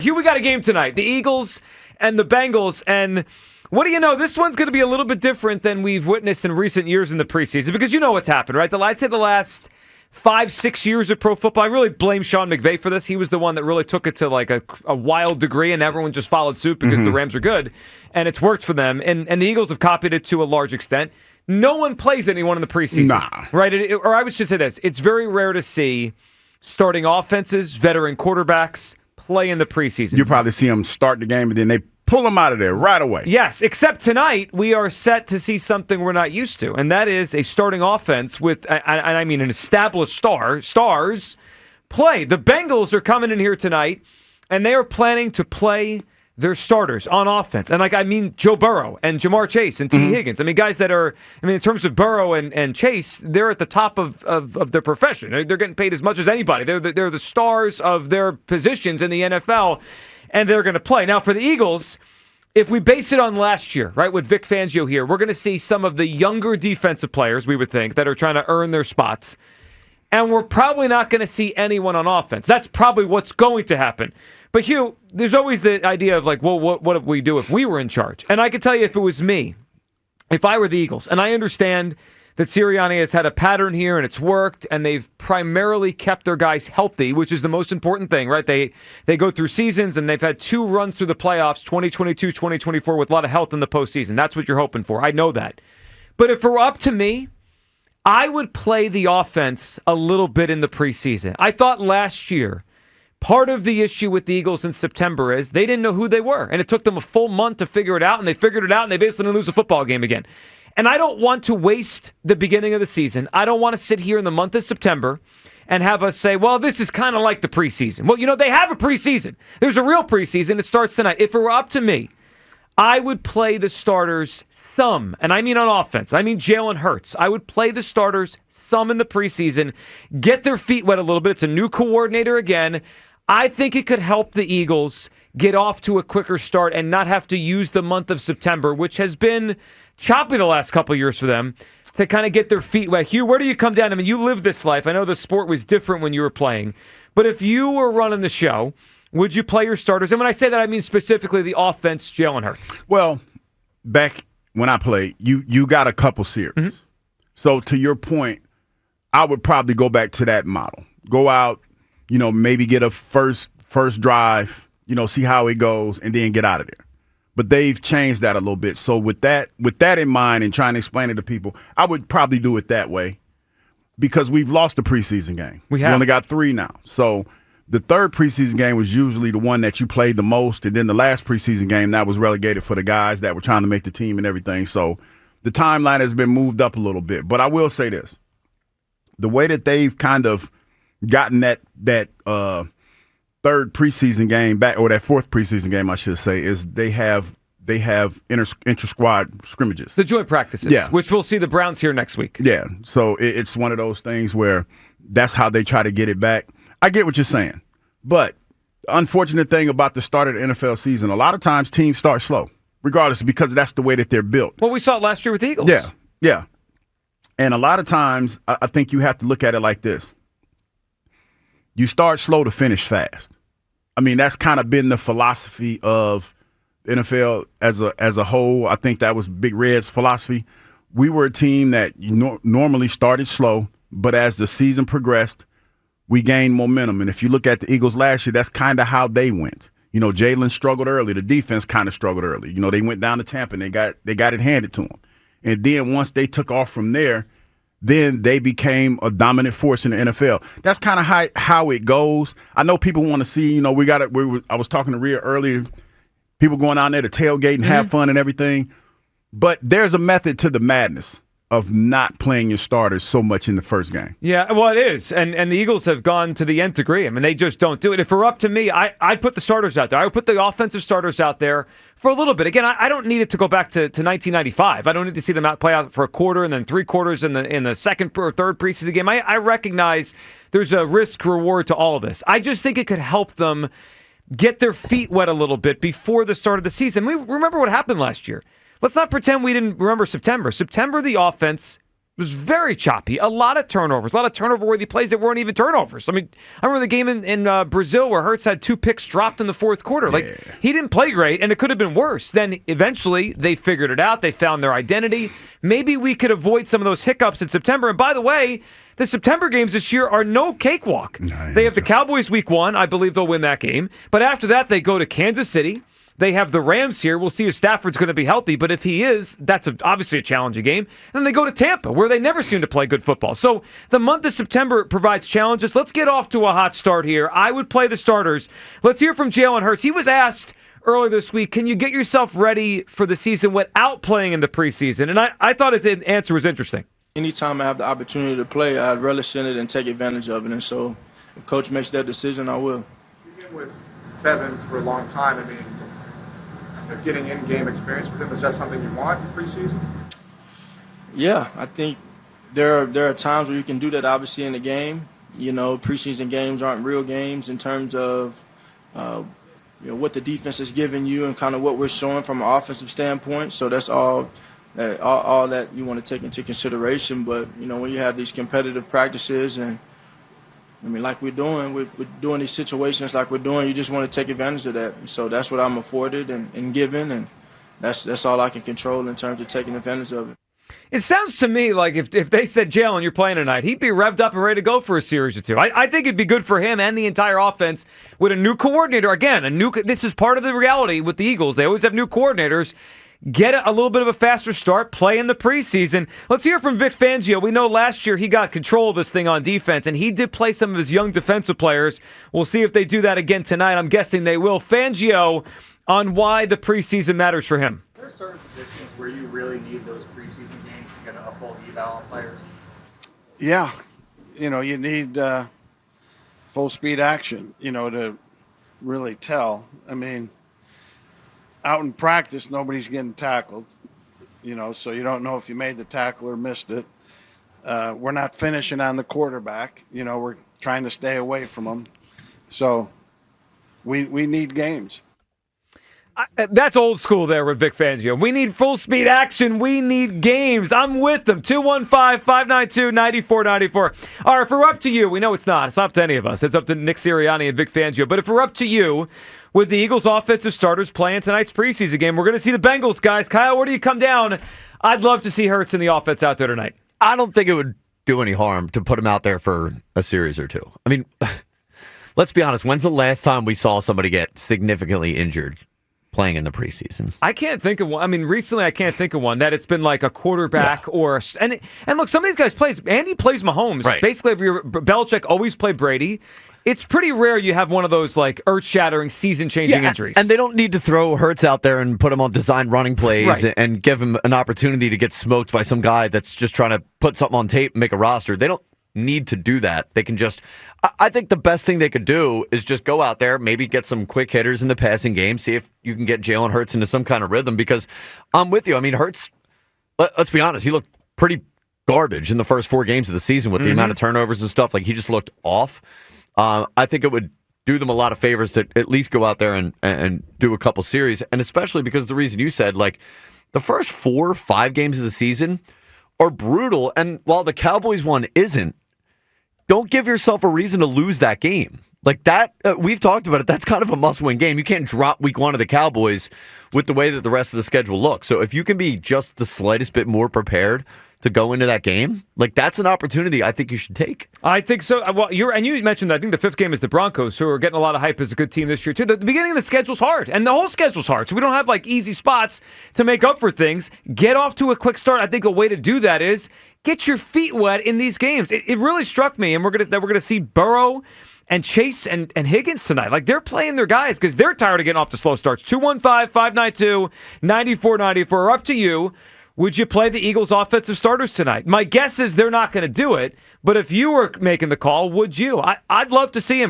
Hugh, we got a game tonight. The Eagles and the Bengals. And what do you know? This one's going to be a little bit different than we've witnessed in recent years in the preseason because you know what's happened, right? I'd say the last 5-6 years of pro football, I really blame Sean McVay for this. He was the one that really took it to like a wild degree, and everyone just followed suit because the Rams are good, and it's worked for them. And the Eagles have copied it to a large extent. No one plays anyone in the preseason. Nah. Right? Or I should say this. It's very rare to see starting offenses, veteran quarterbacks, play in the preseason. You probably see them start the game and then they pull them out of there right away. Yes, except tonight we are set to see something we're not used to, and that is a starting offense with, I mean, an established stars play. The Bengals are coming in here tonight, and they are planning to play their starters on offense. And I mean Joe Burrow and Jamar Chase and T. Higgins. I mean, guys that are, in terms of Burrow and Chase, they're at the top of their profession. They're getting paid as much as anybody. They're the stars of their positions in the NFL, and they're going to play. Now, for the Eagles, if we base it on last year, right, with Vic Fangio here, we're going to see some of the younger defensive players, we would think, that are trying to earn their spots. And we're probably not going to see anyone on offense. That's probably what's going to happen. But, Hugh, there's always the idea of, like, well, what would we do if we were in charge? And I can tell you if it was me, if I were the Eagles, and I understand that Sirianni has had a pattern here and it's worked, and they've primarily kept their guys healthy, which is the most important thing, right? They go through seasons, and they've had 2 runs through the playoffs, 2022, 2024, with a lot of health in the postseason. That's what you're hoping for. I know that. But if it were up to me, I would play the offense a little bit in the preseason. I thought last year, part of the issue with the Eagles in September is they didn't know who they were, and it took them a full month to figure it out, and they figured it out, and they basically didn't lose a football game again. And I don't want to waste the beginning of the season. I don't want to sit here in the month of September and have us say, well, this is kind of like the preseason. Well, they have a preseason. There's a real preseason. It starts tonight. If it were up to me, I would play the starters some, and I mean on offense. I mean Jalen Hurts. I would play the starters some in the preseason, get their feet wet a little bit. It's a new coordinator again. I think it could help the Eagles get off to a quicker start and not have to use the month of September, which has been choppy the last couple of years for them, to kind of get their feet wet. Hugh, where do you come down? I mean, you lived this life. I know the sport was different when you were playing. But if you were running the show, would you play your starters? And when I say that, I mean specifically the offense, Jalen Hurts. Well, back when I played, you got a couple series. So to your point, I would probably go back to that model. Go out, maybe get a first drive, see how it goes, and then get out of there. But they've changed that a little bit. So with that in mind and trying to explain it to people, I would probably do it that way because we've lost a preseason game. We only got 3 now. So the third preseason game was usually the one that you played the most, and then the last preseason game, that was relegated for the guys that were trying to make the team and everything. So the timeline has been moved up a little bit. But I will say this. The way that they've kind of gotten that third preseason game back, or that fourth preseason game, I should say, is they have inter-squad scrimmages. The joint practices, which we'll see the Browns here next week. Yeah, so it's one of those things where that's how they try to get it back. I get what you're saying, but the unfortunate thing about the start of the NFL season, a lot of times teams start slow, regardless, because that's the way that they're built. Well, we saw it last year with the Eagles. Yeah. And a lot of times, I think you have to look at it like this. You start slow to finish fast. I mean, that's kind of been the philosophy of the NFL as a whole. I think that was Big Red's philosophy. We were a team that normally started slow, but as the season progressed, we gained momentum. And if you look at the Eagles last year, that's kind of how they went. Jalen struggled early. The defense kind of struggled early. They went down to Tampa and they got it handed to them. And then once they took off from there, then they became a dominant force in the NFL. That's kind of how it goes. I know people want to see, I was talking to Rhea earlier, people going out there to tailgate and have fun and everything. But there's a method to the madness of not playing your starters so much in the first game. Yeah, well, it is. And the Eagles have gone to the nth degree. I mean, they just don't do it. If it were up to me, I'd put the starters out there. I would put the offensive starters out there for a little bit. Again, I don't need it to go back to 1995. I don't need to see them play out for a quarter and then 3 quarters in the second or third preseason game. I recognize there's a risk-reward to all of this. I just think it could help them get their feet wet a little bit before the start of the season. We remember what happened last year. Let's not pretend we didn't remember September. September, the offense, was very choppy. A lot of turnovers, a lot of turnover-worthy plays that weren't even turnovers. I mean, I remember the game in Brazil where Hurts had 2 picks dropped in the fourth quarter. Like, he didn't play great, and it could have been worse. Then eventually they figured it out. They found their identity. Maybe we could avoid some of those hiccups in September. And by the way, the September games this year are no cakewalk. They have the Cowboys week 1. I believe they'll win that game. But after that, they go to Kansas City. They have the Rams here. We'll see if Stafford's going to be healthy, but if he is, that's obviously a challenging game. And then they go to Tampa, where they never seem to play good football. So the month of September provides challenges. Let's get off to a hot start here. I would play the starters. Let's hear from Jalen Hurts. He was asked earlier this week, can you get yourself ready for the season without playing in the preseason? And I thought his answer was interesting. Anytime I have the opportunity to play, I'd relish in it and take advantage of it. And so if Coach makes that decision, I will. You've been with Kevin for a long time. I mean, getting in-game experience with him, is that something you want in preseason? Yeah, I think there are times where you can do that, obviously, in the game. You know, preseason games aren't real games in terms of what the defense is giving you and kind of what we're showing from an offensive standpoint. So that's all that you want to take into consideration. But, when you have these competitive practices and like we're doing these situations like we're doing, you just want to take advantage of that. So that's what I'm afforded and given, and that's all I can control in terms of taking advantage of it. It sounds to me like if they said, Jalen, you're playing tonight, he'd be revved up and ready to go for a series or two. I think it'd be good for him and the entire offense with a new coordinator. Again, this is part of the reality with the Eagles. They always have new coordinators. Get a little bit of a faster start, play in the preseason. Let's hear from Vic Fangio. We know last year he got control of this thing on defense, and he did play some of his young defensive players. We'll see if they do that again tonight. I'm guessing they will. Fangio on why the preseason matters for him. Are there certain positions where you really need those preseason games to get a full eval on players? Yeah. You need full speed action, to really tell. I mean, out in practice, nobody's getting tackled, so you don't know if you made the tackle or missed it. We're not finishing on the quarterback. We're trying to stay away from them. So we need games. That's old school there with Vic Fangio. We need full speed action. We need games. I'm with them. 215-592-9494. All right, if we're up to you, we know it's not. It's not up to any of us. It's up to Nick Sirianni and Vic Fangio. But if we're up to you, with the Eagles offensive starters playing tonight's preseason game, we're going to see the Bengals, guys. Kyle, where do you come down? I'd love to see Hurts and the offense out there tonight. I don't think it would do any harm to put him out there for a series or two. I mean, let's be honest. When's the last time we saw somebody get significantly injured playing in the preseason? I can't think of one. I mean, recently I can't think of one that it's been like a quarterback or and look, some of these guys plays. Andy plays Mahomes. Right. Basically, Belichick always played Brady. It's pretty rare you have one of those like earth-shattering, season-changing injuries. And they don't need to throw Hurts out there and put him on design running plays and give him an opportunity to get smoked by some guy that's just trying to put something on tape and make a roster. They don't need to do that. They can just... I think the best thing they could do is just go out there, maybe get some quick hitters in the passing game, see if you can get Jalen Hurts into some kind of rhythm, because I'm with you. I mean, Hurts, let's be honest, he looked pretty garbage in the first 4 games of the season with the amount of turnovers and stuff. Like, he just looked off. I think it would do them a lot of favors to at least go out there and do a couple series, and especially because the reason you said, like, the first 4 or 5 games of the season are brutal, and while the Cowboys one isn't, don't give yourself a reason to lose that game. Like that, we've talked about it, that's kind of a must-win game. You can't drop week 1 of the Cowboys with the way that the rest of the schedule looks. So if you can be just the slightest bit more prepared to go into that game, like that's an opportunity I think you should take. I think so. Well, you mentioned that I think the 5th game is the Broncos, who are getting a lot of hype as a good team this year too. The beginning of the schedule's hard, and the whole schedule's hard, so we don't have like easy spots to make up for things. Get off to a quick start. I think a way to do that is get your feet wet in these games. It really struck me, and we're gonna see Burrow and Chase and Higgins tonight. Like, they're playing their guys because they're tired of getting off to slow starts. 215-592-9494. Up to you. Would you play the Eagles' offensive starters tonight? My guess is they're not going to do it, but if you were making the call, would you? I'd love to see him.